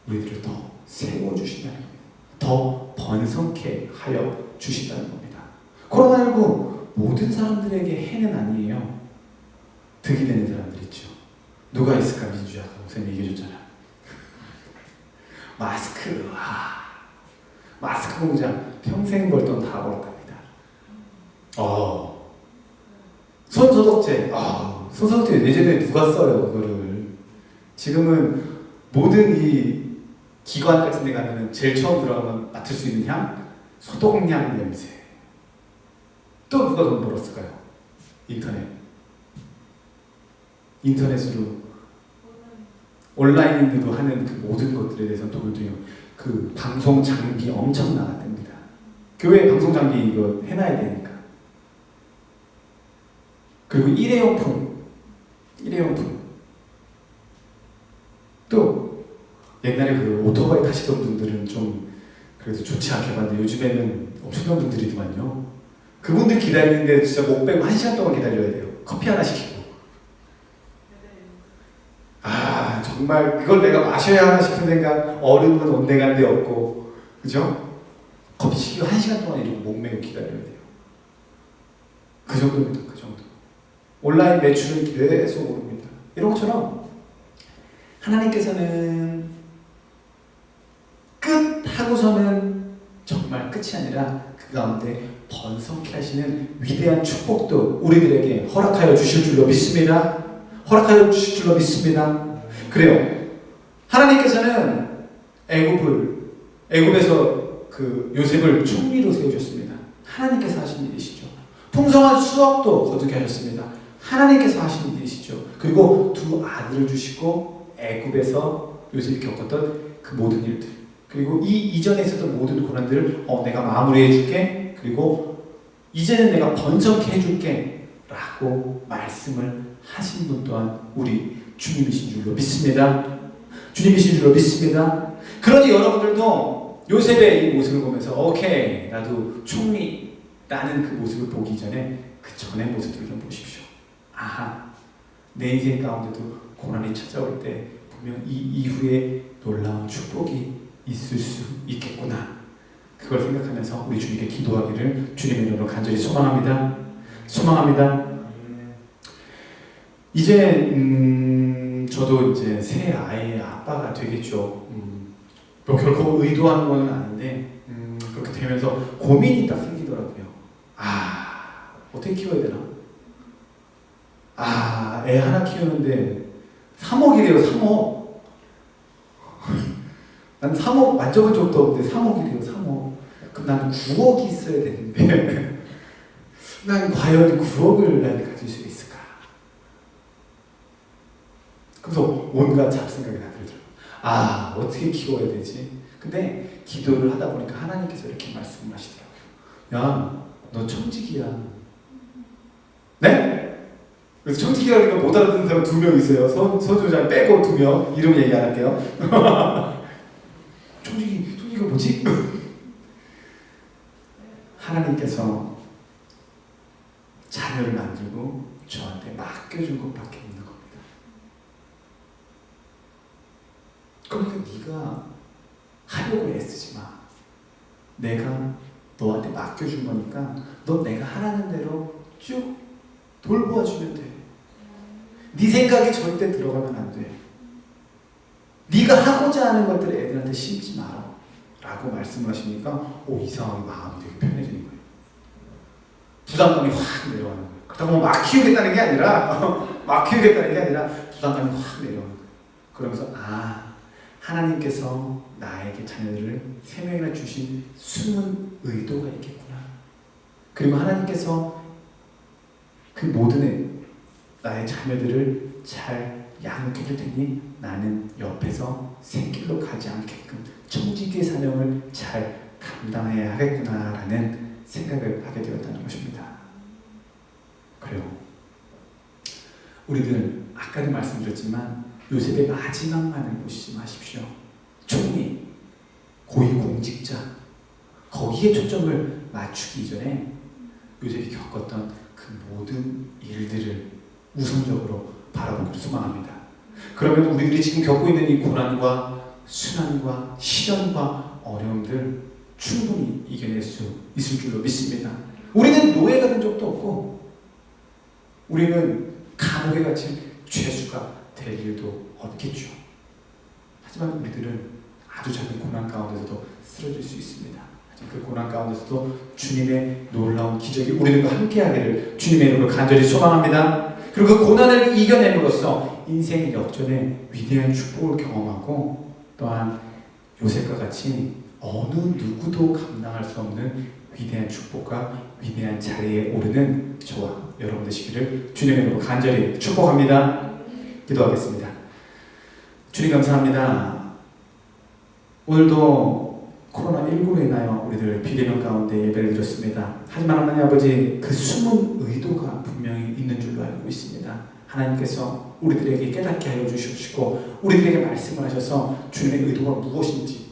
우리들을 더 세워주신다는 겁니다. 더 번성케 하여 주신다는 겁니다. 코로나19 모든 사람들에게 해는 아니에요. 득이 되는 사람들 있죠. 누가 있을까? 민주야 목사님 얘기해줬잖아. 마스크 마스크 공장 평생 벌던 다 벌었답니다. 손소독제 손소독제 예전에 누가 써요 그거를. 지금은 모든 이 기관 같은 데 가면은 제일 처음 들어가면 맡을 수 있는 향 소독향 냄새. 또 누가 돈 벌었을까요? 인터넷으로 온라인으로 하는 그 모든 것들에 대해서 돈을 들여요. 그 방송 장비 엄청 나갔답니다. 교회 방송 장비 이거 해놔야 되니까. 그리고 일회용품. 또 옛날에 그 오토바이 타시던 분들은 좀 그래도 좋지 않게 봤는데 요즘에는 엄청난 분들이더만요. 그분들 기다리는데 진짜 목 빼고 1시간 동안 기다려야 돼요. 커피 하나 시키고. 정말 그걸 내가 마셔야 하나 싶은 생각. 얼음은 온데간데 없고, 그죠? 커피 시키고 1시간 동안 이러고 목 메고 기다려야 돼요. 그 정도입니다. 그 정도. 온라인 매출은 계속 오릅니다. 이런 것처럼 하나님께서는 끝 하고서는 정말 끝이 아니라 그 가운데 번성케 하시는 위대한 축복도 우리들에게 허락하여 주실 줄로 믿습니다. 허락하여 주실 줄로 믿습니다. 그래요. 하나님께서는 애굽에서 그 요셉을 총리로 세우셨습니다. 하나님께서 하신 일이시죠. 풍성한 수확도 거두게 하셨습니다. 하나님께서 하신 일이시죠. 그리고 두 아들을 주시고 애굽에서 요셉이 겪었던 그 모든 일들, 그리고 이 이전에 있었던 모든 고난들을 내가 마무리해 줄게, 그리고 이제는 내가 번성케 해줄게 라고 말씀을 하신 분 또한 우리 주님이신 줄로 믿습니다. 주님이신 줄로 믿습니다. 그러니 여러분들도 요셉의 이 모습을 보면서 오케이 나도 총리 라는 그 모습을 보기 전에 그 전의 모습들을 좀 보십시오. 내 인생 가운데도 고난이 찾아올 때 분명 이 이후에 놀라운 축복이 있을 수 있겠구나. 그걸 생각하면서 우리 주님께 기도하기를 주님의 이름으로 간절히 소망합니다. 이제 저도 이제 새 아이의 아빠가 되겠죠. 뭐 결코 의도하는 건 아닌데 그렇게 되면서 고민이 딱 생기더라고요. 어떻게 키워야 되나? 애 하나 키우는데 3억이래요. 3억. 난 3억 만져본 적도 없는데 3억이래요. 3억. 그럼 나는 9억이 있어야 되는데 난 과연 9억을 난 가질 수 있을까? 그래서 온갖 잡생각이 다 들더라고요. 어떻게 키워야 되지? 근데 기도를 하다 보니까 하나님께서 이렇게 말씀을 하시더라고요. 야, 너 청지기야. 네? 그래서 청지기라니까 못 알아듣는 사람 2명 있어요. 서조장 빼고 2명. 이름 얘기 안 할게요. 청지기가 뭐지? 하나님께서 자녀를 만들고 저한테 맡겨준 것밖에 없는 겁니다. 그러니까 네가 하려고 애쓰지 마. 내가 너한테 맡겨준 거니까 너 내가 하라는 대로 쭉 돌보아주면 돼. 네 생각이 절대 들어가면 안 돼. 네가 하고자 하는 것들을 애들한테 심지 마라 라고 말씀을 하시니까 이 상황이 마음이 되게 편해지는 거예요. 부담감이 확 내려가는 거예요. 그렇다고 막 키우겠다는 게 아니라 부담감이 확 내려가는 거예요. 그러면서 하나님께서 나에게 자녀들을 3명이나 주신 숨은 의도가 있겠구나. 그리고 하나님께서 그 모든 나의 자녀들을 잘 양육해줄 테니 나는 옆에서 새길로 가지 않게끔 청지기의 사명을 잘 감당해야 하겠구나라는 생각을 하게 되었다는 것입니다. 그래요. 우리들 아까도 말씀드렸지만 요셉의 마지막만을 보시지 마십시오. 총리, 고위공직자, 거기에 초점을 맞추기 이전에 요셉이 겪었던 그 모든 일들을 우선적으로 바라보기를 소망합니다. 그러면 우리들이 지금 겪고 있는 이 고난과 순환과 시련과 어려움들 충분히 이겨낼 수 있을 줄로 믿습니다. 우리는 노예가 된 적도 없고 우리는 감옥에 갇힌 죄수가 될 일도 없겠죠. 하지만 우리들은 아주 작은 고난 가운데서도 쓰러질 수 있습니다. 하지만 그 고난 가운데서도 주님의 놀라운 기적이 우리들과 함께하기를 주님의 이름으로 간절히 소망합니다. 그리고 그 고난을 이겨냄으로써 인생의 역전의 위대한 축복을 경험하고 또한 요셉과 같이 어느 누구도 감당할 수 없는 위대한 축복과 위대한 자리에 오르는 저와 여러분 되시기를 주님의 이름으로 간절히 축복합니다. 기도하겠습니다. 주님 감사합니다. 오늘도 코로나19로 인하여 우리들 비대면 가운데 예배를 드렸습니다. 하지만 하나님 아버지 그 숨은 의도가 분명히 있는 줄로 알고 있습니다. 하나님께서 우리들에게 깨닫게 하여 주시옵시고 우리들에게 말씀을 하셔서 주님의 의도가 무엇인지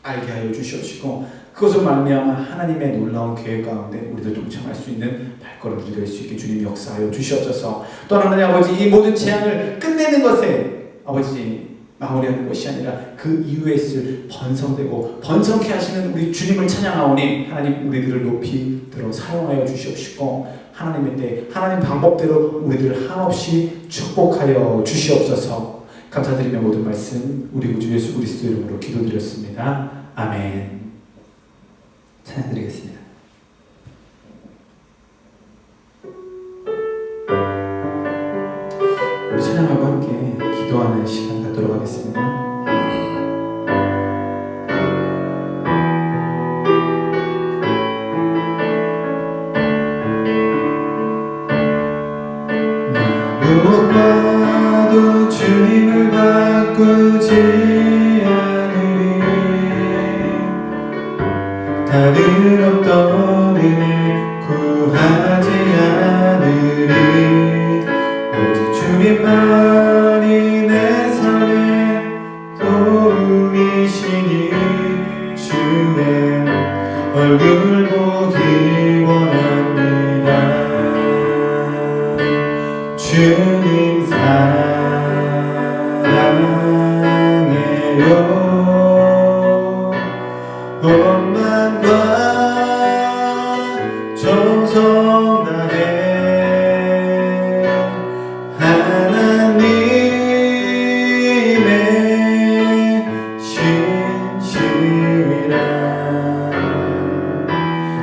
알게 하여 주시옵시고 그것을 말미암아 하나님의 놀라운 계획 가운데 우리들 동참할 수 있는 발걸음들이 될 수 있게 주님 역사하여 주시옵소서. 또 하나님 아버지 이 모든 재앙을 끝내는 것에 아버지 마무리하는 것이 아니라 그 이후에 있을 번성되고 번성케 하시는 우리 주님을 찬양하오니 하나님 우리들을 높이 들어 사용하여 주시옵시고 하나님의 때 하나님 방법대로 우리들을 한없이 축복하여 주시옵소서. 감사드리며 모든 말씀 우리 구주 예수 그리스도 이름으로 기도드렸습니다. 아멘. 찬양드리겠습니다. 우리 찬양하고 함께 기도하는 시간 갖도록 하겠습니다. 무엇과도 주님을 바꾸지 않으리 다른 어떤 은혜 구하지 않으리 오직 주님만이 내 삶의 도움이시니 주의 얼굴 보기 원합니다. 주님 사랑해요. 온 마음과 정성 다해 하나님의 신실한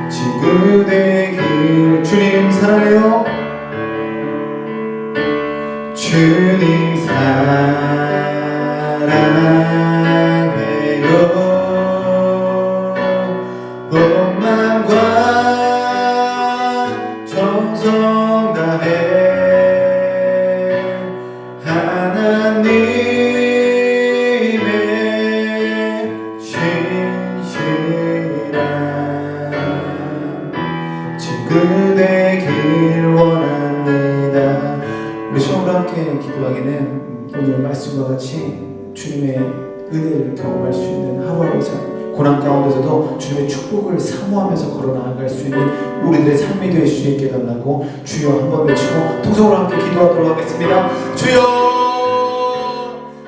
친구 되길. 주님 사랑해요. 주님 사랑해요. 온 마음과 정성 다해 하나님의 신실한 친구 되길 원합니다. 우리 처음으로 함께 기도하기는 오늘 말씀과 같이 주님의 은혜를 경험할 수 있는 하루하루의 삶, 고난 가운데서도 주님의 축복을 사모하면서 걸어나갈 수 있는 우리들의 삶이 될 수 있게 해달라고 주여 한번 외치고 통성으로 함께 기도하도록 하겠습니다. 주여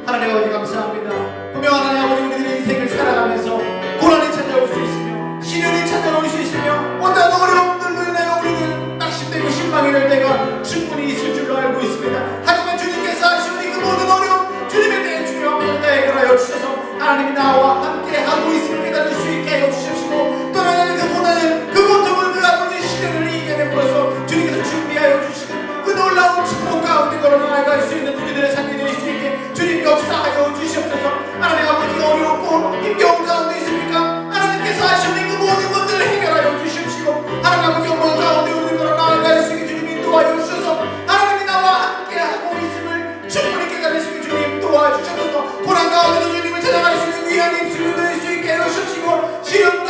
하나님 아버지 감사합니다. 분명 하나님 아버지 우리들의 인생을 살아가면서 고난이 찾아올 수 있으며 시련이 찾아올 수 있으며 어떤 어려움들로 인하여 우리는 낙심되고 실망이 될 때가 충분히 있을 줄로 알고 있습니다. 하지만 주님께서 하시는 그 모든 어려움 주님에 대해 주여 한번 다 해결하여 주셔서 하나님이 나와 함께 하고 있음을 깨달을 수 있게 하여 주십시고 또 하나님 그 고난을 그 고통을 그 아버지 시련을 이겨냄으로써 주님께서 준비하여 주시는 그 놀라운 축복 가운데 걸어나갈 수 있는 우리들의 삶이 될 수 있게 주님 역사하여 주시옵소서. 하나님 아버지 어렵고 힘겨운 가운데 있습니까? 하나님께서 하시는 그 모든 것들을 해결하여 주십시오. 하나님 아버지 영광 가운데 우리들 걸어나갈 수 있게 주님 인도하여 주셔서 하나님이 나와 함께 하고 있음을 충분히 깨달을 수 있게 주님 도와주셔서 고난 가운데도 주님을 찾아갈 수 있는 귀한 입술을 낼 수 있게 해주시고 시험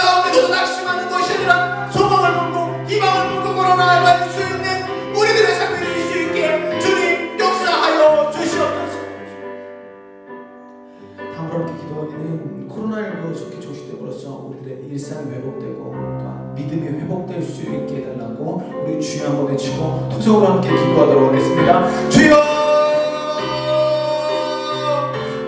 코로나19 속히 종식됨으로써 우리들의 일상이 회복되고 또한 믿음이 회복될 수 있게 해달라고 우리 주여 한번 외치고 통성으로 함께 기도하도록 하겠습니다. 주여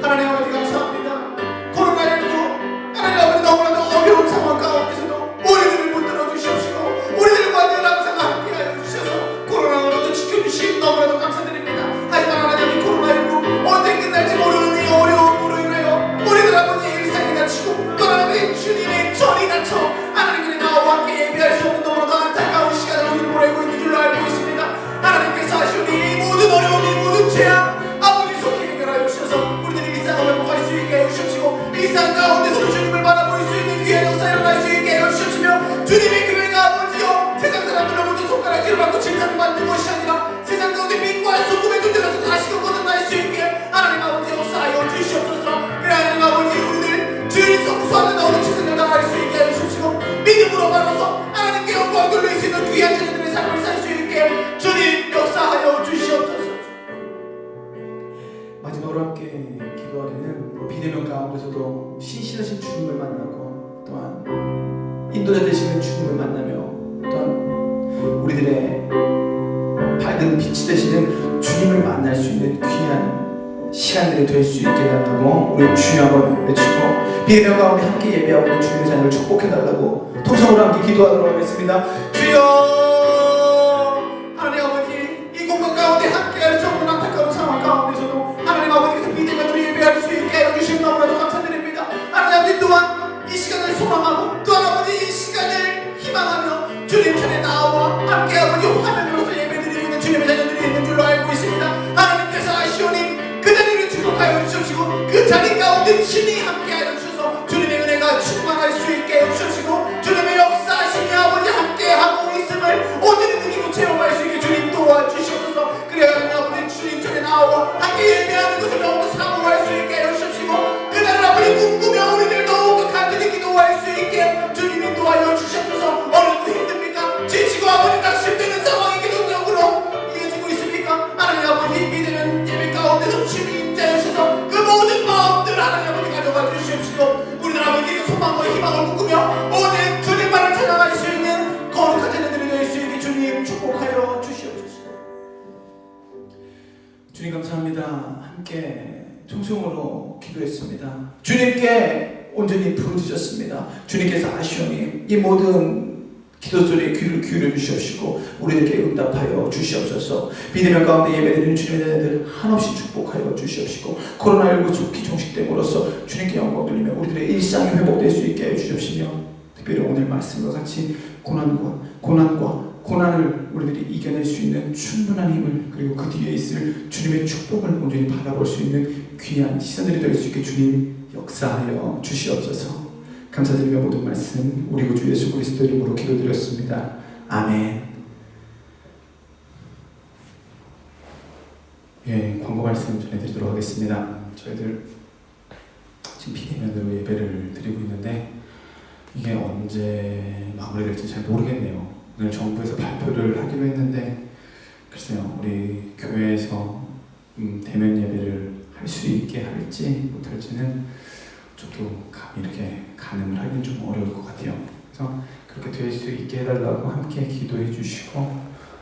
하나님 아버지 감사합니다. 코로나19 하나님 아버지 너무나도 어려운 상황 가운데서도 우리들을 붙들어 주시옵시고 우리들과 늘 항상 함께하여 주셔서 코로나로도 지켜주신 너무나도 감사드립니다. 하지만 하나님 코로나19 언제 끝날지 모르는 이 어려움으로 인하여 우리들 아버지 일상이 다치고 또 하나님 주님의 전이 다쳐 하나님께 나와 함께 예배할 수 없는 너무나도 안타까운 시간을 우리를 보내고 있는 줄로 알고 있습니다. 하나님께서 하시오니 이 모든 어려움 이 모든 재앙 아버지 속히 해결하여 주셔서 우리들이 일상을 회복할 수 있게 하여 주시옵시고 일상 가운데서도 주님을 바라볼 수 있는 귀한 역사 일어날 수 있게 하여 주시옵시며 주님의 교회가 아버지여 세상 사람들로부터 손가락질을 받고 질타를 받는 것이 아니라 세상 가운데 빛과 소금의 존재로서 다시금 거듭날 수 있게 하나님 아버지 역사하여 주시옵소서. 그래 하나님 아버지 우리들 주님 성수하는 어느 최선을 다할 수 있게 하여 주시고 믿음으로 바라서 하나님께 영광 돌릴 수 있는 귀한 자녀들의 삶을 살 수 있게 주님 역사하여 주시옵소서. 마지막으로 함께 기도하기는 비대면 가운데서도 신실하신 주님을 만나고 또한 인도자 되시는 주님을 만나며 또한 우리들의 밝은 빛이 되시는 주님을 만날 수 있는 귀한 시간들이 될 수 있게 해달라고 우리 주여 한번 외치고 비대면 가운데 함께 예배하고 있는 주님의 자녀를 축복해달라고 통성으로 함께 기도하도록 하겠습니다. 주여 하나님 아버지 이 공간 가운데 함께할 수 없는 안타까운 상황 가운데서도 하나님 아버지께서 비대면으로 예배할 수 있게 해주신 너무나도 감사드립니다. 하나님 아버지 또한 이 시간을 소망하고 또한 아버지 이 시간을 희망하며 주님 전에 나와 함께 아버지 화면으로서 예배드리고 있는 주님의 자녀들이 있는 줄로 알고 있습니다. 하나님께서 아시오니 그 자리를 축복하여 주시옵시고 그 자리 가운데 신이 함께하여 주셔서 주님의 은혜가 충만할 수 있게 해주시고 주님의 역사하심이 아버지 함께하고 있음을 온전히 느끼고 체험할 수 있게 주님 도와주시옵소서. 그래야 하나님 아버지 주님 전에 나와 함께 예배하는 것을 더욱더 사모할 수 있게 해주시옵시고 그날을 아버지 꿈꾸며 우리들 더욱더 간절히 기도할 수 있게 주님 인도하여 주시옵소서. 어느 때 힘듭니까? 지치고 아버지 낙심되는 상황이 계속적으로 이어지고 있습니까? 하나님 아버지 믿으면 예배 가운데서 주님 임재해 주셔서 그 모든 마음들 하나님 아버지 가져가 주시옵시고 우리들 아버지 소망과 희망을 꿈꾸며 오늘 주님만을 찬양할 수 있는 거룩한 자녀들이 될 수 있게 주님 축복하여 주시옵소서. 주님 감사합니다. 함께 통성으로 기도했습니다. 주님께 온전히 부르짖었습니다. 주님께서 아시오니 이 모든 기도 소리에 귀를 기울여 주시옵시고 우리에게 응답하여 주시옵소서. 비대면 가운데 예배드리는 주님의 자녀들 한없이 축복하여 주시옵시고 코로나19 속히 종식됨으로써 주님께 영광 돌리며 우리들의 일상이 회복될 수 있게 해 주시옵시며 특별히 오늘 말씀과 같이 고난을 우리들이 이겨낼 수 있는 충분한 힘을 그리고 그 뒤에 있을 주님의 축복을 온전히 바라볼 수 있는 귀한 시선들이 될 수 있게 주님 역사하여 주시옵소서. 감사드리며 모든 말씀 우리 구주 예수 그리스도 이름으로 기도드렸습니다. 아멘. 예, 광고 말씀 전해드리도록 하겠습니다. 저희들 지금 비대면으로 예배를 드리고 있는데 이게 언제 마무리될지 잘 모르겠네요. 오늘 정부에서 발표를 하기로 했는데 글쎄요, 우리 교회에서 대면 예배를 할 수 있게 할지 못할지는 저도 감히 이렇게 가늠을 하기는 좀 어려울 것 같아요. 그래서 그렇게 될 수 있게 해달라고 함께 기도해 주시고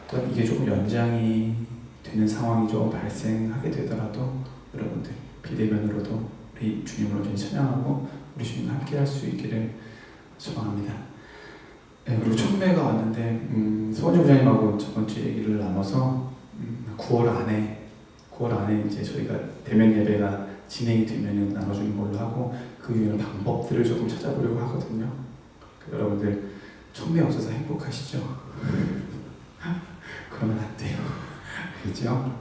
또 이게 조금 연장이 되는 상황이 좀 발생하게 되더라도 여러분들 비대면으로도 우리 주님을 온전히 찬양하고 우리 주님과 함께 할 수 있기를 소망합니다. 네, 그리고 천매가 왔는데 소원주 부장님하고 첫 번째 얘기를 나눠서 9월 안에 이제 저희가 대면 예배가 진행이 되면은 나눠주는 걸로 하고 그 이후에 방법들을 조금 찾아보려고 하거든요. 여러분들 천매 없어서 행복하시죠? 그러면 안 돼요. 알겠죠?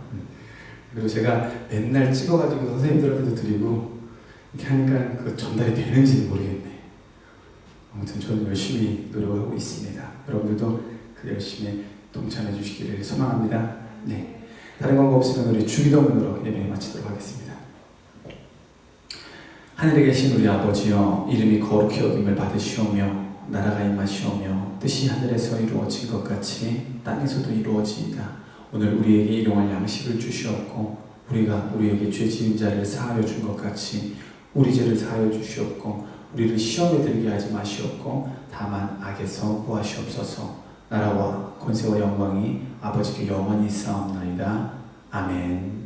그리고 제가 맨날 찍어가지고 선생님들한테도 드리고 이렇게 하니까 그 전달이 되는지는 모르겠네. 아무튼 저는 열심히 노력하고 있습니다. 여러분들도 그 열심히 동참해 주시기를 소망합니다. 네. 다른 광고 없으면 우리 주기도문으로 예배 마치도록 하겠습니다. 하늘에 계신 우리 아버지여, 이름이 거룩히 여김을 받으시오며 나라가 임하시오며 뜻이 하늘에서 이루어진 것 같이 땅에서도 이루어지이다. 오늘 우리에게 일용할 양식을 주시옵고 우리가 우리에게 죄 지은 자를 사하여 준 것 같이 우리 죄를 사하여 주시옵고 우리를 시험에 들게 하지 마시옵고 다만 악에서 구하시옵소서. 나라와 권세와 영광이 아버지께 영원히 있사옵나이다. 아멘.